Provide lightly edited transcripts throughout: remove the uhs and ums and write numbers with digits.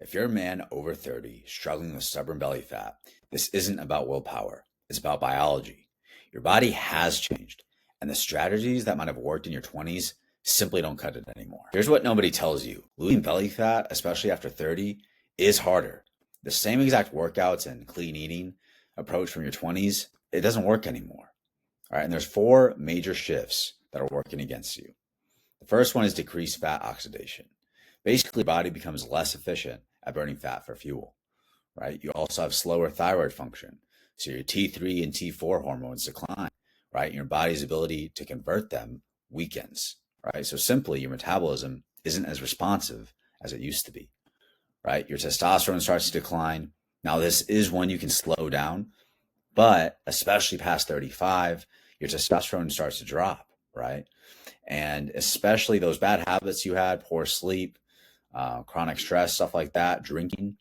If you're a man over 30 struggling with stubborn belly fat, this isn't about willpower. It's about biology. Your body has changed, and the strategies that might have worked in your 20s simply don't cut it anymore. Here's what nobody tells you. Losing belly fat, especially after 30, is harder. The same exact workouts and clean eating approach from your 20s, it doesn't work anymore. All right, and there's four major shifts that are working against you. The first one is decreased fat oxidation. Basically, your body becomes less efficient at burning fat for fuel, right? You also have slower thyroid function. So your T3 and T4 hormones decline, right? Your body's ability to convert them weakens, right? So simply, your metabolism isn't as responsive as it used to be, right? Your testosterone starts to decline. Now, this is when you can slow down, but especially past 35, your testosterone starts to drop, right? And especially those bad habits you had, poor sleep, chronic stress, stuff like that, drinking.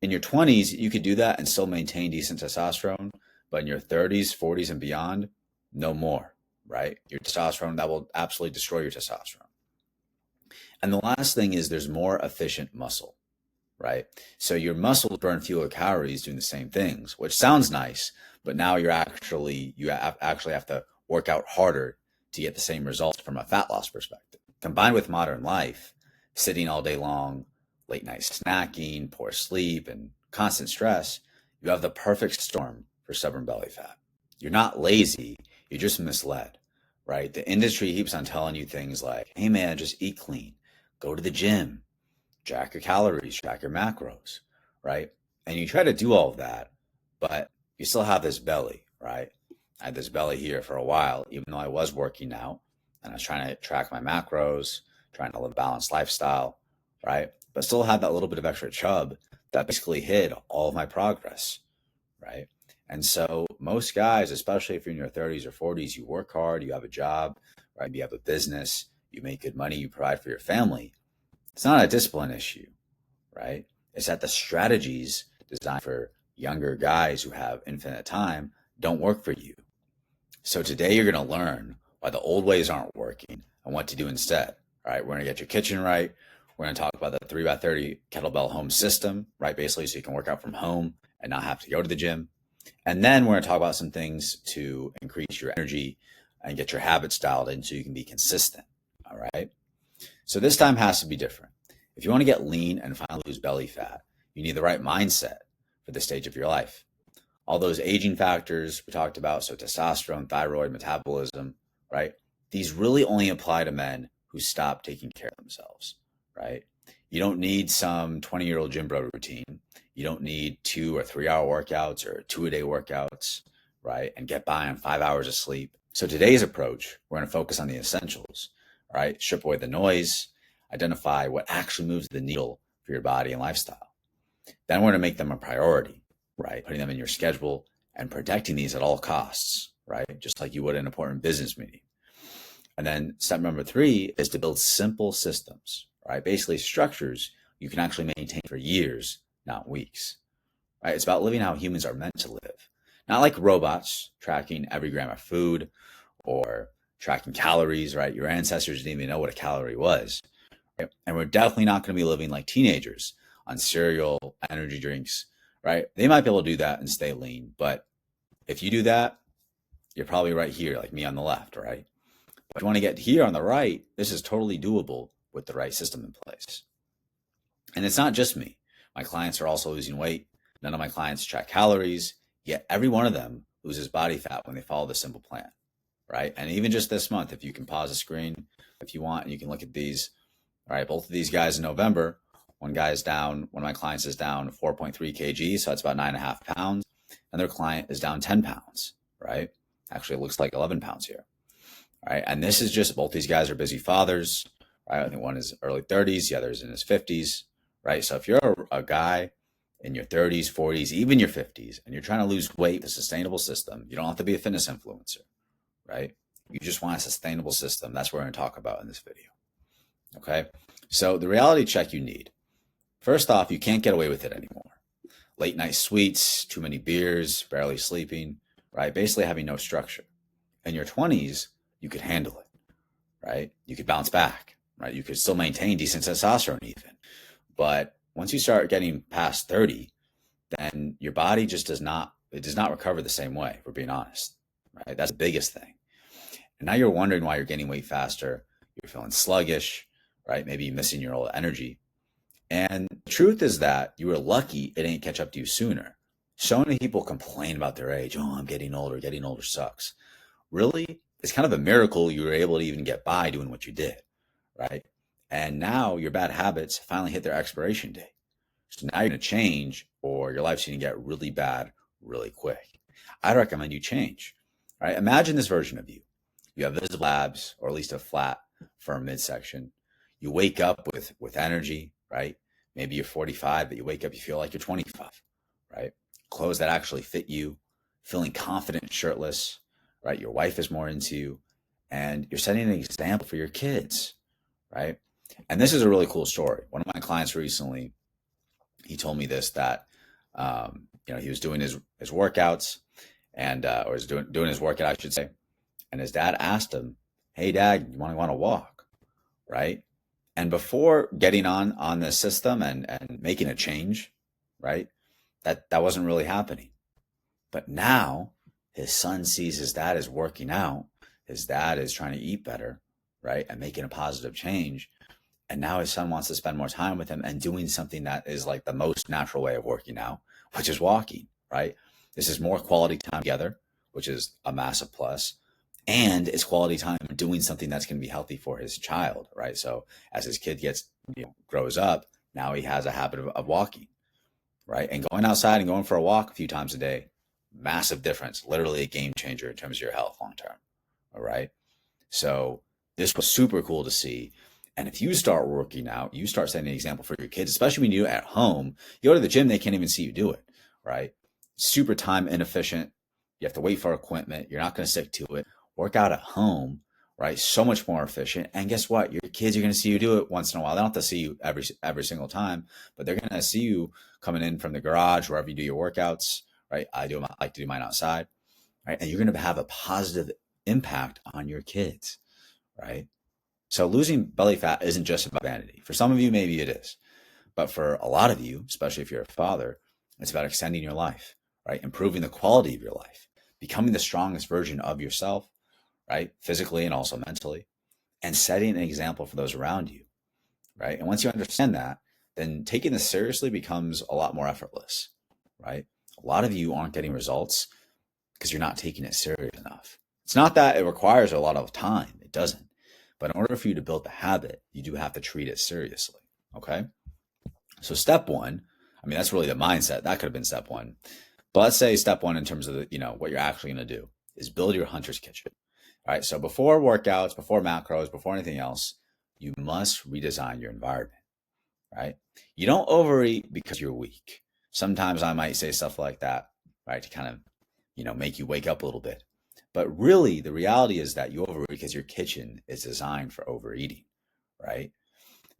In your 20s, you could do that and still maintain decent testosterone, but in your 30s, 40s, and beyond, no more, right? Your testosterone, that will absolutely destroy your testosterone. And the last thing is there's more efficient muscle, right? So your muscles burn fewer calories doing the same things, which sounds nice, but now you actually have to work out harder to get the same results from a fat loss perspective. Combined with modern life, sitting all day long, late night snacking, poor sleep, and constant stress, you have the perfect storm for stubborn belly fat. You're not lazy, you're just misled, right? The industry keeps on telling you things like, hey man, just eat clean, go to the gym, track your calories, track your macros, right? And you try to do all of that, but you still have this belly, right? I had this belly here for a while, even though I was working out and I was trying to track my macros, trying to live a balanced lifestyle, right? But still had that little bit of extra chub that basically hid all of my progress, right? And so most guys, especially if you're in your 30s or 40s, you work hard, you have a job, right? You have a business, you make good money, you provide for your family. It's not a discipline issue, right? It's that the strategies designed for younger guys who have infinite time don't work for you. So today you're going to learn why the old ways aren't working and what to do instead. All right, we're going to get your kitchen right. We're going to talk about the 3x30 kettlebell home system, right? Basically, so you can work out from home and not have to go to the gym. And then we're going to talk about some things to increase your energy and get your habits dialed in so you can be consistent. All right. So this time has to be different. If you want to get lean and finally lose belly fat, you need the right mindset for this stage of your life. All those aging factors we talked about, so testosterone, thyroid, metabolism, right? These really only apply to men who stop taking care of themselves, right? You don't need some 20-year-old gym bro routine. You don't need 2 or 3 hour workouts or 2-a-day workouts, right? And get by on 5 hours of sleep. So today's approach, we're going to focus on the essentials, right? Strip away the noise, identify what actually moves the needle for your body and lifestyle. Then we're going to make them a priority, right? Putting them in your schedule and protecting these at all costs, right? Just like you would an important business meeting. And then step number 3 is to build simple systems, right? Basically structures you can actually maintain for years, not weeks, right? It's about living how humans are meant to live, not like robots tracking every gram of food or tracking calories, right? Your ancestors didn't even know what a calorie was. Right? And we're definitely not going to be living like teenagers on cereal, energy drinks, right? They might be able to do that and stay lean. But if you do that, you're probably right here, like me on the left, right? But if you want to get here on the right, this is totally doable with the right system in place. And it's not just me. My clients are also losing weight. None of my clients track calories, yet every one of them loses body fat when they follow the simple plan, right? And even just this month, if you can pause the screen, if you want, and you can look at these, all right, both of these guys in November, one of my clients is down 4.3 kg, so that's about 9.5 pounds. Another client is down 10 pounds, right? Actually, it looks like 11 pounds here, right? And this is just, both these guys are busy fathers, right? I think one is early 30s, the other is in his 50s, right? So if you're a guy in your 30s, 40s, even your 50s, and you're trying to lose weight with a sustainable system, you don't have to be a fitness influencer, right? You just want a sustainable system. That's what we're going to talk about in this video, okay? So the reality check you need. First off, you can't get away with it anymore. Late night sweets, too many beers, barely sleeping, right? Basically having no structure. In your 20s, you could handle it, right? You could bounce back, right? You could still maintain decent testosterone even. But Once you start getting past 30, then your body just does not recover the same way, if we're being honest, right? That's the biggest thing. And now you're wondering why you're gaining weight faster. You're feeling sluggish, right? Maybe you're missing your old energy. And the truth is that you were lucky it didn't catch up to you sooner. So many people complain about their age. Oh, I'm getting older. Getting older sucks. Really, it's kind of a miracle you were able to even get by doing what you did, right? And now your bad habits finally hit their expiration date. So now you're going to change, or your life's going to get really bad really quick. I'd recommend you change, right? Imagine this version of you. You have visible abs, or at least a flat, firm midsection. You wake up with energy, right? Maybe you're 45, but you wake up, you feel like you're 25, right? Clothes that actually fit you, feeling confident, shirtless, right? Your wife is more into you, and you're setting an example for your kids, right? And this is a really cool story. One of my clients recently, he told me this, that he was doing his workouts, and or was doing his workout, I should say, and his dad asked him, "Hey, Dad, you want to walk?" Right? And before getting on the system and making a change, right, that wasn't really happening. But now his son sees his dad is working out, his dad is trying to eat better, right, and making a positive change. And now his son wants to spend more time with him and doing something that is like the most natural way of working out, which is walking, right? This is more quality time together, which is a massive plus. And it's quality time doing something that's going to be healthy for his child, right? So as his kid grows up, now he has a habit of walking, right? And going outside and going for a walk a few times a day, massive difference, literally a game changer in terms of your health long term. All right. So this was super cool to see. And if you start working out, you start setting an example for your kids, especially when you do it at home. You go to the gym, they can't even see you do it, right? Super time inefficient. You have to wait for equipment. You're not going to stick to it. Work out at home, right? So much more efficient. And guess what? Your kids are going to see you do it once in a while. They don't have to see you every single time, but they're going to see you coming in from the garage, wherever you do your workouts, right? I like to do mine outside, right? And you're going to have a positive impact on your kids, right? So losing belly fat isn't just about vanity. For some of you, maybe it is. But for a lot of you, especially if you're a father, it's about extending your life, right? Improving the quality of your life, becoming the strongest version of yourself, right? Physically and also mentally, and setting an example for those around you, right? And once you understand that, then taking this seriously becomes a lot more effortless, right? A lot of you aren't getting results because you're not taking it serious enough. It's not that it requires a lot of time. It doesn't. But in order for you to build the habit, you do have to treat it seriously. Okay. So step one, I mean, that's really the mindset. That could have been step one. But let's say step one in terms of what you're actually going to do is build your hunter's kitchen. All right. So before workouts, before macros, before anything else, you must redesign your environment. Right. You don't overeat because you're weak. Sometimes I might say stuff like that, right, to kind of, make you wake up a little bit. But really, the reality is that you overeat because your kitchen is designed for overeating, right?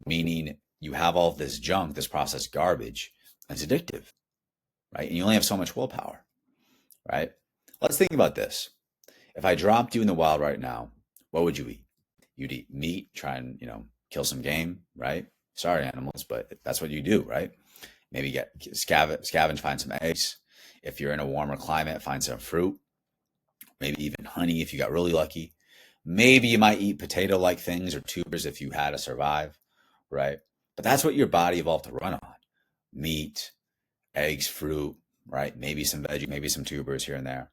Meaning you have all of this junk, this processed garbage, and it's addictive, right? And you only have so much willpower, right? Let's think about this. If I dropped you in the wild right now, what would you eat? You'd eat meat, try and, kill some game, right? Sorry, animals, but that's what you do, right? Maybe scavenge, find some eggs. If you're in a warmer climate, find some fruit, maybe even honey if you got really lucky. Maybe you might eat potato-like things or tubers if you had to survive, right? But that's what your body evolved to run on. Meat, eggs, fruit, right? Maybe some veggies, maybe some tubers here and there,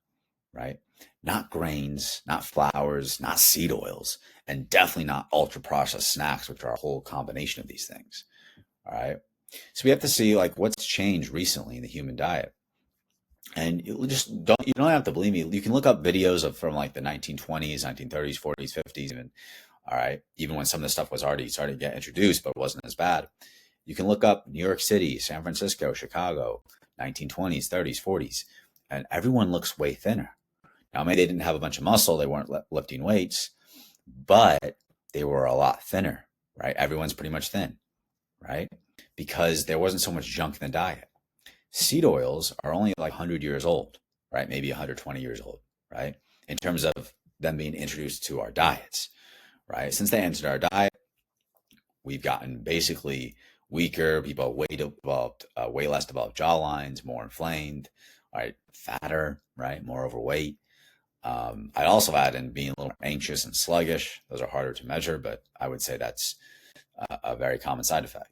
right? Not grains, not flours, not seed oils, and definitely not ultra-processed snacks, which are a whole combination of these things, all right? So we have to see what's changed recently in the human diet. And you don't have to believe me. You can look up videos from the 1920s, 1930s, 40s, 50s, even. All right. Even when some of this stuff was already starting to get introduced, but it wasn't as bad. You can look up New York City, San Francisco, Chicago, 1920s, 30s, 40s, and everyone looks way thinner. Now, maybe they didn't have a bunch of muscle. They weren't lifting weights, but they were a lot thinner, right? Everyone's pretty much thin, right? Because there wasn't so much junk in the diet. Seed oils are only 100 years old, right? Maybe 120 years old, right? In terms of them being introduced to our diets, right? Since they entered our diet, we've gotten basically weaker, people way less developed jaw lines, more inflamed, right? Fatter, right? More overweight. I'd also add in being a little more anxious and sluggish. Those are harder to measure, but I would say that's a very common side effect,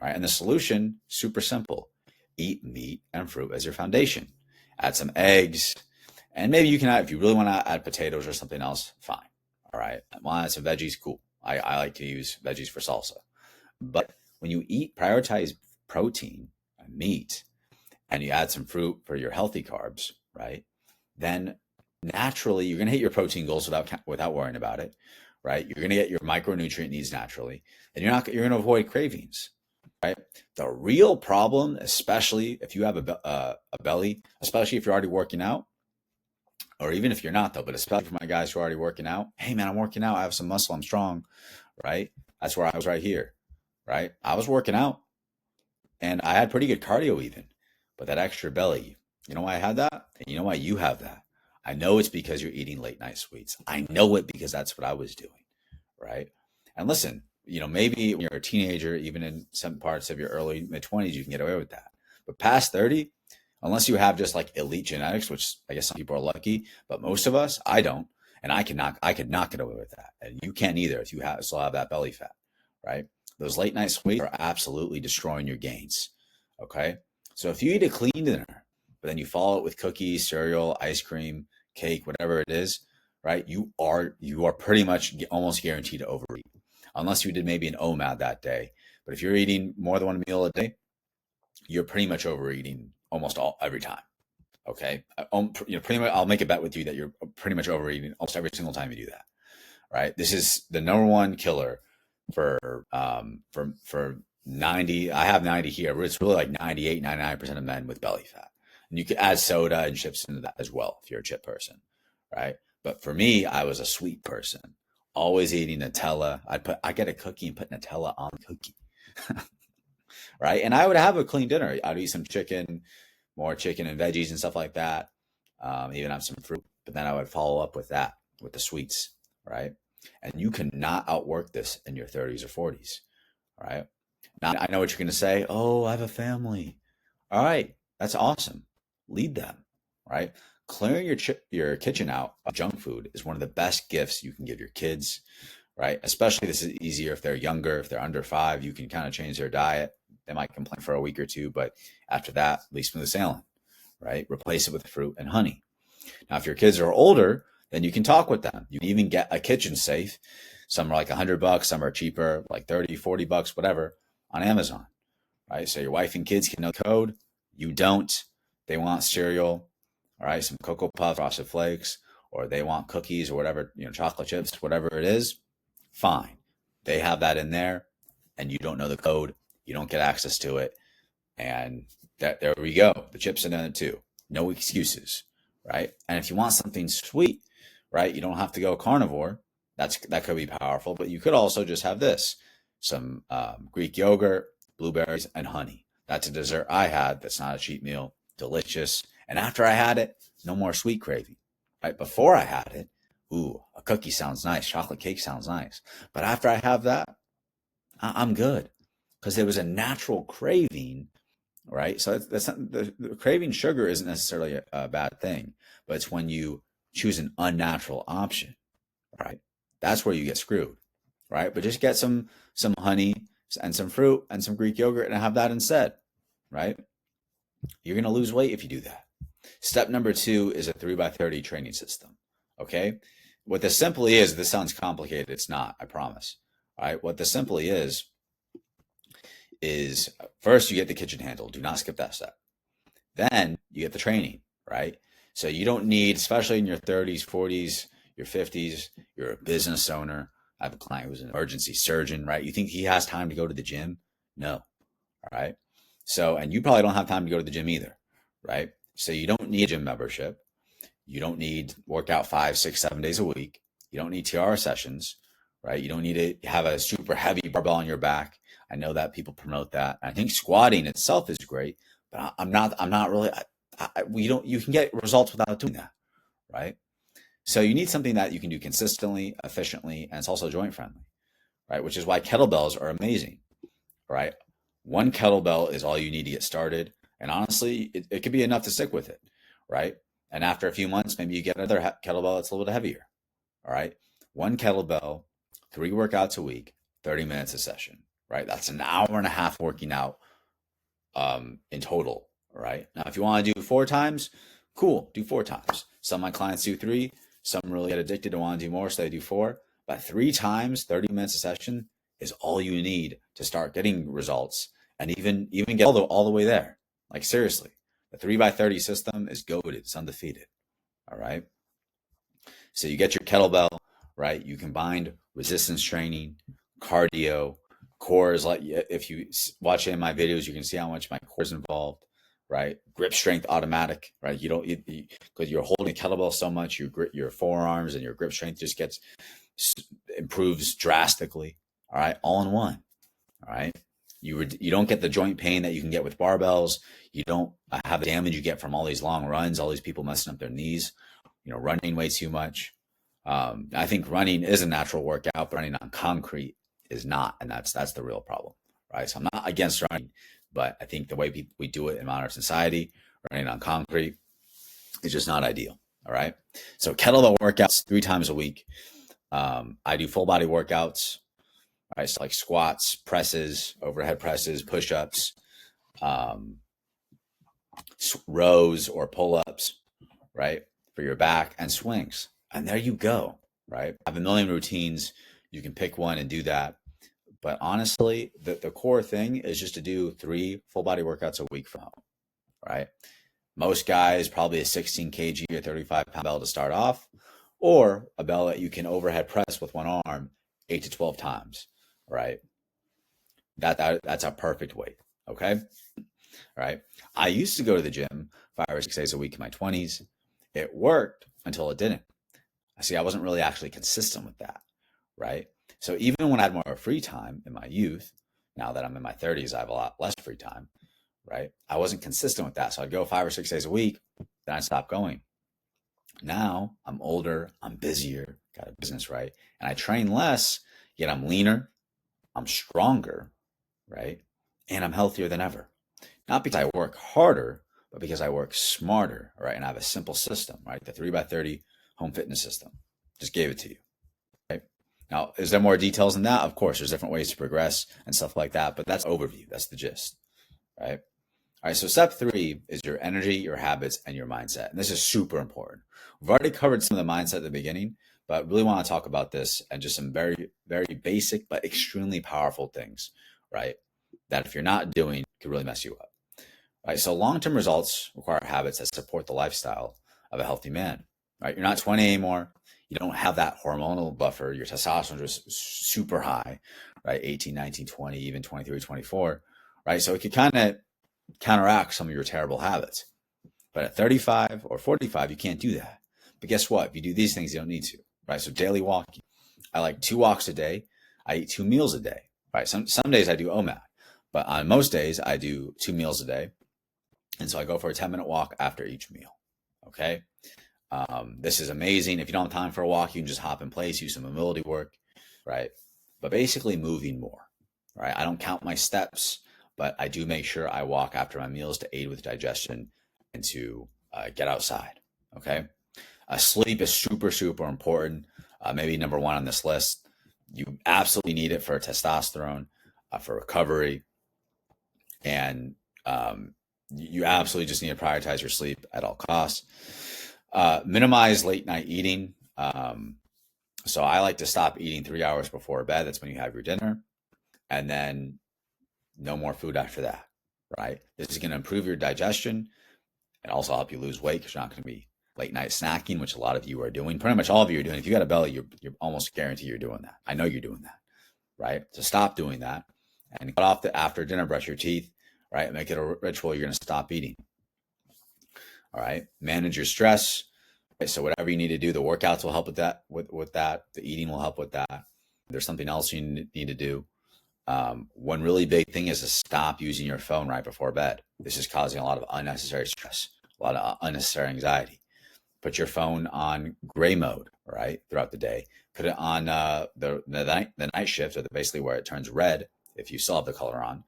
right? And the solution, super simple. Eat meat and fruit as your foundation. Add some eggs, and maybe you can add, if you really want to add potatoes or something else, fine. All right. Want to add some veggies? Cool. I like to use veggies for salsa. But when you eat, prioritize protein and meat, and you add some fruit for your healthy carbs, right? Then naturally you're going to hit your protein goals without worrying about it, right? You're going to get your micronutrient needs naturally, and you're going to avoid cravings, right? The real problem, especially if you have a belly, especially if you're already working out, or even if you're not though, but especially for my guys who are already working out. Hey man, I'm working out. I have some muscle. I'm strong, right? That's where I was right here, right? I was working out and I had pretty good cardio even, but that extra belly, you know why I had that? And you know why you have that? I know it's because you're eating late night sweets. I know it because that's what I was doing, right? And listen, maybe when you're a teenager, even in some parts of your early mid 20s, you can get away with that. But past 30, unless you have just like elite genetics, which I guess some people are lucky, but most of us, I don't, and I could not get away with that, and you can't either if you still have that belly fat, right? Those late night sweets are absolutely destroying your gains. Okay, so if you eat a clean dinner, but then you follow it with cookies, cereal, ice cream, cake, whatever it is, right? You are pretty much almost guaranteed to overeat, unless you did maybe an OMAD that day. But if you're eating more than one meal a day, you're pretty much overeating every time. Okay, pretty much. I'll make a bet with you that you're pretty much overeating almost every single time you do that. Right. This is the number one killer for 90. I have 90 here, but it's really like 98, 99% of men with belly fat. And you could add soda and chips into that as well if you're a chip person, right? But for me, I was a sweet person, always eating Nutella. I get a cookie and put Nutella on the cookie. Right. And I would have a clean dinner. I'd eat some chicken, more chicken and veggies and stuff like that. Even have some fruit, but then I would follow up with that, with the sweets, right? And you cannot outwork this in your 30s or 40s, right? Now, I know what you're going to say. Oh, I have a family. All right, that's awesome. Lead them, right? Clearing your kitchen out of junk food is one of the best gifts you can give your kids, right? Especially this is easier if they're younger, if they're under 5, you can kind of change their diet. They might complain for a week or two, but after that, at least smooth sailing, right? Replace it with fruit and honey. Now, if your kids are older, then you can talk with them. You can even get a kitchen safe. Some are like $100, some are cheaper, like 30, $40, whatever, on Amazon, right? So your wife and kids can know the code. You don't. They want cereal, all right, some Cocoa Puffs, Frosted Flakes, or they want cookies or whatever, chocolate chips, whatever it is, fine. They have that in there, and you don't know the code. You don't get access to it. And there we go. The chips in it too. No excuses, right? And if you want something sweet, right, you don't have to go carnivore. That could be powerful, but you could also just have this: some Greek yogurt, blueberries, and honey. That's a dessert I had. That's not a cheat meal. Delicious. And after I had it, no more sweet craving. Right before I had it, ooh, a cookie sounds nice. Chocolate cake sounds nice. But after I have that, I'm good, because there was a natural craving, right? So that's not, the craving sugar isn't necessarily a bad thing, but it's when you choose an unnatural option, right? That's where you get screwed, right? But just get some honey and some fruit and some Greek yogurt and have that instead, right? You're going to lose weight if you do that. Step number 2 is a 3x30 training system. Okay. What this simply is, this sounds complicated. It's not, I promise. All right. What this simply is first you get the kitchen handle. Do not skip that step. Then you get the training, right? So you don't need, especially in your 30s, 40s, your 50s, you're a business owner. I have a client who's an emergency surgeon, right? You think he has time to go to the gym? No. All right. So, and you probably don't have time to go to the gym either, right? So you don't need a gym membership. You don't need workout 5, 6, 7 days a week. You don't need TR sessions, right? You don't need to have a super heavy barbell on your back. I know that people promote that. I think squatting itself is great, but I'm not really, you can get results without doing that, right? So you need something that you can do consistently, efficiently, and it's also joint friendly, right? Which is why kettlebells are amazing, right? One kettlebell is all you need to get started. And honestly, it could be enough to stick with it, right? And after a few months, maybe you get another kettlebell that's a little bit heavier. All right. One kettlebell, 3 workouts a week, 30 minutes a session, right? That's an hour and a half working out in total, right? Now, if you want to do 4 times, cool, do 4 times. Some of my clients do 3. Some really get addicted and want to do more, so they do 4. But 3 times, 30 minutes a session is all you need to start getting results and even get all the way there. Like seriously, the 3x30 system is goated. It's undefeated. All right. So you get your kettlebell, right? You combined resistance training, cardio, core is like, if you watch any of my videos, you can see how much my core is involved, right? Grip strength automatic, right? You don't, because you're holding a kettlebell so much, your forearms and your grip strength just improves drastically. All right. All in one. All right. You don't get the joint pain that you can get with barbells. You don't have the damage you get from all these long runs, all these people messing up their knees, running way too much. I think running is a natural workout, but running on concrete is not. And that's the real problem, right? So I'm not against running, but I think the way we do it in modern society, running on concrete, is just not ideal. All right. So kettlebell workouts 3 times a week. I do full body workouts. Right, so like squats, presses, overhead presses, push-ups, rows or pull-ups, right, for your back, and swings. And there you go, right? I have a million routines. You can pick one and do that. But honestly, the core thing is just to do 3 full body workouts a week from home, right? Most guys, probably a 16 kg or 35-pound bell to start off, or a bell that you can overhead press with one arm 8 to 12 times. Right. That's a perfect weight. Okay. Right. I used to go to the gym 5 or 6 days a week in my 20s. It worked until it didn't. See, I wasn't really actually consistent with that. Right. So even when I had more free time in my youth, now that I'm in my 30s, I have a lot less free time. Right. I wasn't consistent with that. So I'd go 5 or 6 days a week, then I'd stop going. Now I'm older, I'm busier, got a business, right? And I train less, yet I'm leaner, I'm stronger, right? And I'm healthier than ever. Not because I work harder, but because I work smarter, right? And I have a simple system, right? The 3x30 home fitness system. Just gave it to you, right? Now, is there more details than that? Of course, there's different ways to progress and stuff like that, but that's overview. That's the gist, right? All right, so step 3 is your energy, your habits, and your mindset. And this is super important. We've already covered some of the mindset at the beginning, but I really want to talk about this and just some very, very basic but extremely powerful things, right? That if you're not doing, could really mess you up. All right, so long-term results require habits that support the lifestyle of a healthy man, right? You're not 20 anymore. You don't have that hormonal buffer. Your testosterone is super high, right? 18, 19, 20, even 23, 24, right? So it could kind of counteract some of your terrible habits. But at 35 or 45, you can't do that. But guess what? If you do these things, you don't need to, right? So daily walking. I like 2 walks a day. I eat 2 meals a day, right? Some days I do OMAD, but on most days I do 2 meals a day. And so I go for a 10-minute walk after each meal, okay? This is amazing. If you don't have time for a walk, you can just hop in place, use some mobility work, right? But basically moving more, right? I don't count my steps, but I do make sure I walk after my meals to aid with digestion and to get outside, okay? Sleep is super, super important. Maybe number 1 on this list. You absolutely need it for testosterone, for recovery. And you absolutely just need to prioritize your sleep at all costs. Minimize late night eating. So I like to stop eating 3 hours before bed. That's when you have your dinner. And then no more food after that, right? This is going to improve your digestion and also help you lose weight because you're not going to be late night snacking, which a lot of you are doing. Pretty much all of you are doing. If you got a belly, you're almost guaranteed you're doing that. I know you're doing that, right? So stop doing that and cut off the after dinner, brush your teeth, right? Make it a ritual. You're going to stop eating. All right. Manage your stress. Right? So whatever you need to do, the workouts will help with that. With that, the eating will help with that. If there's something else you need to do. One really big thing is to stop using your phone right before bed. This is causing a lot of unnecessary stress, a lot of unnecessary anxiety. Put your phone on gray mode, right, throughout the day. Put it on the night shift, or basically where it turns red if you still have the color on.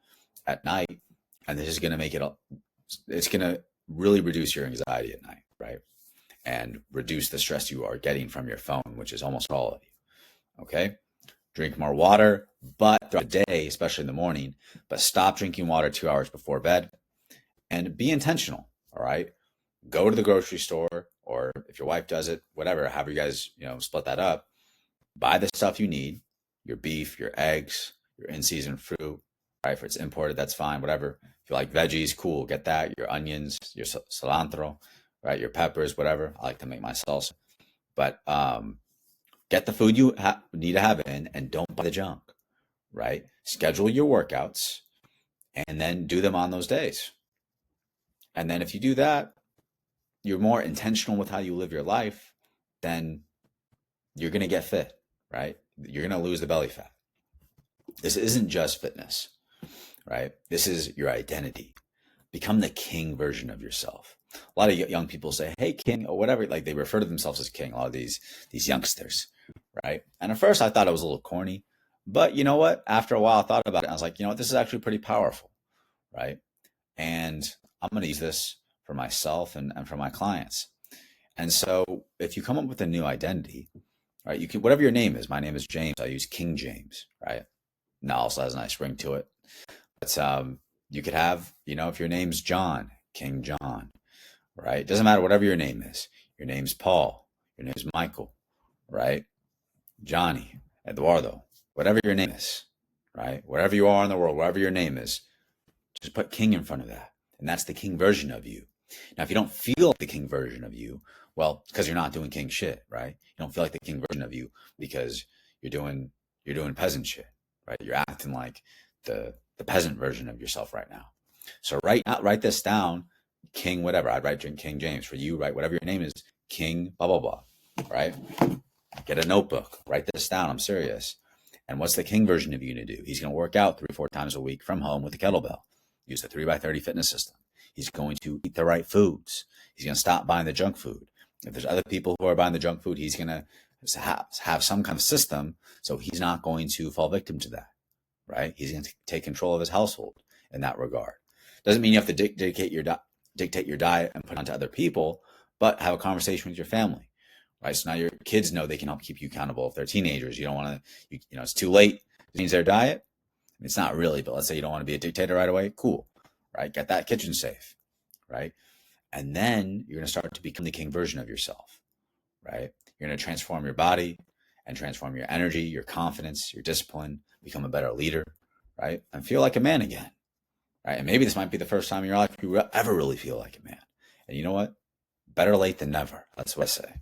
at night, and this is going to make it, it's going to really reduce your anxiety at night, right? And reduce the stress you are getting from your phone, which is almost all of you. Okay. Drink more water, but throughout the day, especially in the morning, but stop drinking water 2 hours before bed and be intentional. All right. Go to the grocery store, or if your wife does it, whatever, however you guys, split that up, buy the stuff you need, your beef, your eggs, your in-season fruit, right? If it's imported, that's fine, whatever. If you like veggies, cool, get that. Your onions, your cilantro, right? Your peppers, whatever. I like to make my salsa. But get the food you need to have in, and don't buy the junk, right? Schedule your workouts and then do them on those days. And then if you do that, you're more intentional with how you live your life, then you're going to get fit, right? You're going to lose the belly fat. This isn't just fitness, right? This is your identity. Become the king version of yourself. A lot of young people say, hey, king, or whatever. Like, they refer to themselves as king, a lot of these youngsters, right? And at first I thought it was a little corny, but you know what? After a while I thought about it. And I was like, you know what? This is actually pretty powerful, right? And I'm going to use this for myself and for my clients. And so if you come up with a new identity, right, you can, whatever your name is, my name is James, I use King James, right? Now also has a nice ring to it. But you could have, if your name's John, King John, right? It doesn't matter whatever your name is. Your name's Paul, your name's Michael, right? Johnny, Eduardo, whatever your name is, right? Wherever you are in the world, wherever your name is, just put king in front of that. And that's the king version of you. Now, if you don't feel like the king version of you, well, it's because you're not doing king shit, right? You don't feel like the king version of you because you're doing peasant shit, right? You're acting like the peasant version of yourself right now. So write this down, king whatever. I'd write King James. For you, write whatever your name is, king blah blah blah, right? Get a notebook, write this down. I'm serious. And what's the king version of you going to do? He's going to work out 3-4 times a week from home with a kettlebell. Use the 3x30 fitness system. He's going to eat the right foods. He's going to stop buying the junk food. If there's other people who are buying the junk food, he's going to have some kind of system, so he's not going to fall victim to that, right? He's going to take control of his household in that regard. Doesn't mean you have to dictate your diet and put it onto other people, but have a conversation with your family, right? So now your kids know they can help keep you accountable. If they're teenagers, you don't want to, it's too late to change their diet. It's not really, but let's say you don't want to be a dictator right away. Cool, right? Get that kitchen safe, right? And then you're going to start to become the king version of yourself, right? You're going to transform your body and transform your energy, your confidence, your discipline, become a better leader, right? And feel like a man again, right? And maybe this might be the first time in your life you ever really feel like a man. And you know what? Better late than never. That's what I say,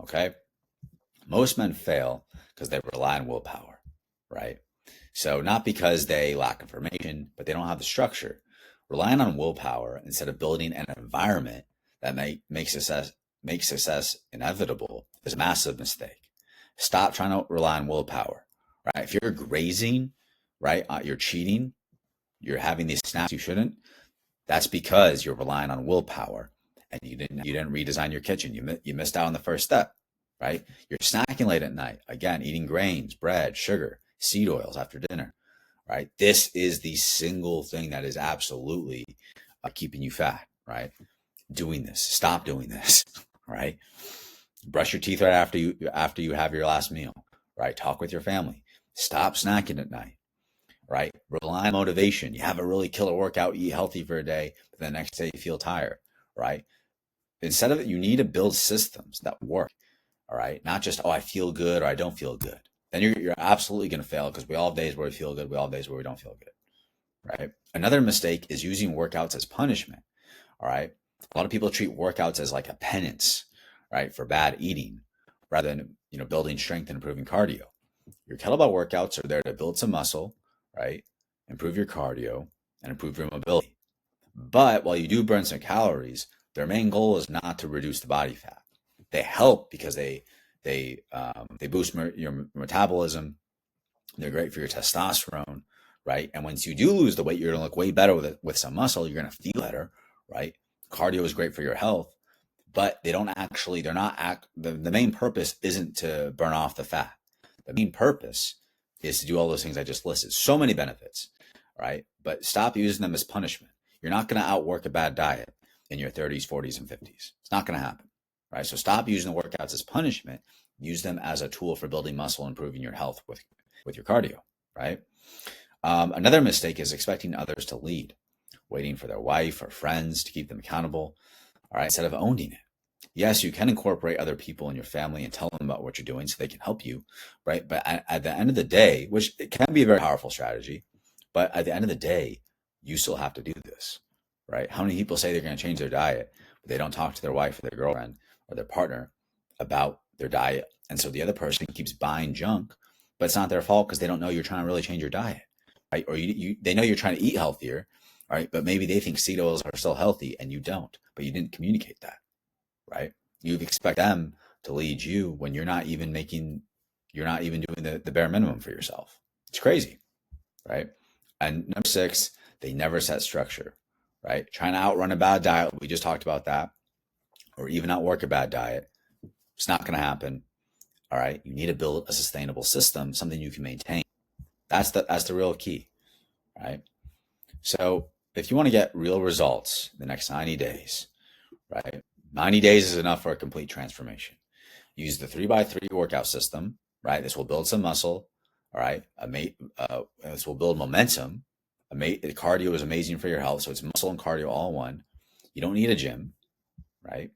okay? Most men fail because they rely on willpower, right? So not because they lack information, but they don't have the structure. Relying on willpower instead of building an environment that makes success inevitable is a massive mistake. Stop trying to rely on willpower, right? If you're grazing, right, you're cheating, you're having these snacks you shouldn't, that's because you're relying on willpower and you didn't redesign your kitchen. You missed out on the first step, right? You're snacking late at night, again, eating grains, bread, sugar, seed oils after dinner, right? This is the single thing that is absolutely keeping you fat, right? Doing this, stop doing this, right? Brush your teeth right after you have your last meal, right? Talk with your family. Stop snacking at night, right? Rely on motivation. You have a really killer workout, eat healthy for a day, but the next day you feel tired, right? Instead of it, you need to build systems that work, all right? Not just, I feel good or I don't feel good. Then you're absolutely going to fail because we all have days where we feel good. We all have days where we don't feel good, right? Another mistake is using workouts as punishment, all right? A lot of people treat workouts as like a penance, right, for bad eating rather than, building strength and improving cardio. Your kettlebell workouts are there to build some muscle, right, improve your cardio, and improve your mobility. But while you do burn some calories, their main goal is not to reduce the body fat. They help because they boost your metabolism. They're great for your testosterone, right? And once you do lose the weight, you're going to look way better with some muscle. You're going to feel better, right? Cardio is great for your health, but the main purpose isn't to burn off the fat. The main purpose is to do all those things I just listed. So many benefits, right? But stop using them as punishment. You're not going to outwork a bad diet in your 30s, 40s, and 50s. It's not going to happen, right? So stop using the workouts as punishment. Use them as a tool for building muscle, improving your health with your cardio, right? Another mistake is expecting others to lead, waiting for their wife or friends to keep them accountable, all right, instead of owning it. Yes, you can incorporate other people in your family and tell them about what you're doing so they can help you, right? But at the end of the day, which it can be a very powerful strategy, but at the end of the day, you still have to do this, right? How many people say they're going to change their diet, but they don't talk to their wife or their girlfriend or their partner about their diet? And so the other person keeps buying junk, but it's not their fault because they don't know you're trying to really change your diet, right? Or they know you're trying to eat healthier, right? But maybe they think seed oils are still healthy and you don't, but you didn't communicate that, right? You expect them to lead you when you're not even doing the bare minimum for yourself. It's crazy, right? And number 6, they never set structure, right? Trying to outrun a bad diet, we just talked about that, or even outwork a bad diet. It's not going to happen. All right. You need to build a sustainable system, something you can maintain. That's the real key, right? So if you want to get real results in the next 90 days, right? 90 days is enough for a complete transformation. Use the 3x3 workout system, right? This will build some muscle, all right? This will build momentum. Cardio is amazing for your health, so it's muscle and cardio all in one. You don't need a gym, right?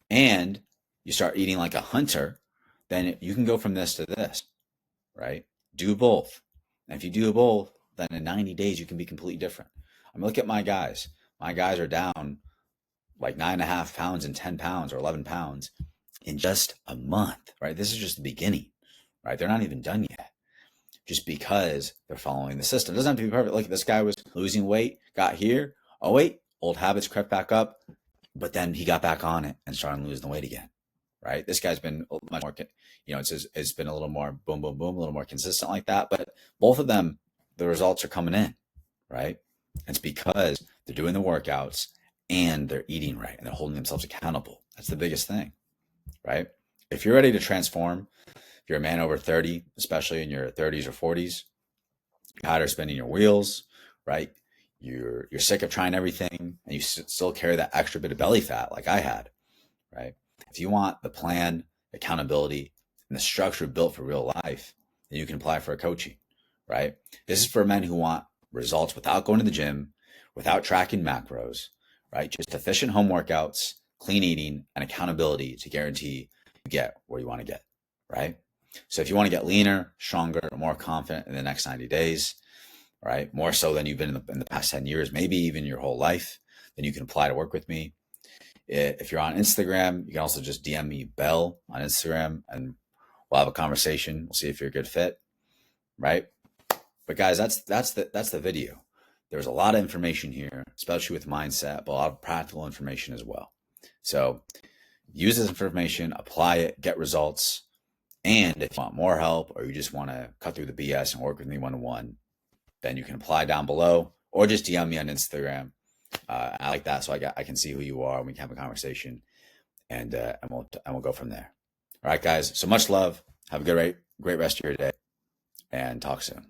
And you start eating like a hunter, then you can go from this to this, right? Do both. And if you do both, then in 90 days, you can be completely different. I mean, look at my guys. My guys are down like 9.5 pounds and 10 pounds or 11 pounds in just a month, right? This is just the beginning, right? They're not even done yet just because they're following the system. It doesn't have to be perfect. Like this guy was losing weight, got here. Oh, wait, old habits crept back up, but then he got back on it and started losing the weight again, right? This guy's been much more, it's been a little more boom, boom, boom, a little more consistent like that. But both of them, the results are coming in, right? It's because they're doing the workouts and they're eating right and they're holding themselves accountable. That's the biggest thing, right? If you're ready to transform, if you're a man over 30, especially in your 30s or 40s, you're tired of spinning your wheels, right? You're sick of trying everything and you still carry that extra bit of belly fat like I had, right? If you want the plan, accountability, and the structure built for real life, then you can apply for a coaching, right? This is for men who want results without going to the gym, without tracking macros, right? Just efficient home workouts, clean eating, and accountability to guarantee you get where you want to get, right? So if you want to get leaner, stronger, more confident in the next 90 days, right? More so than you've been in the past 10 years, maybe even your whole life, then you can apply to work with me. If you're on Instagram, you can also just DM me Bell on Instagram and we'll have a conversation. We'll see if you're a good fit, right? But guys, that's the video. There's a lot of information here, especially with mindset, but a lot of practical information as well. So use this information, apply it, get results. And if you want more help or you just want to cut through the BS and work with me one-on-one, then you can apply down below or just DM me on Instagram. I like that, so I can see who you are and we can have a conversation, and we'll go from there. All right, guys. So much love. Have a great rest of your day, and talk soon.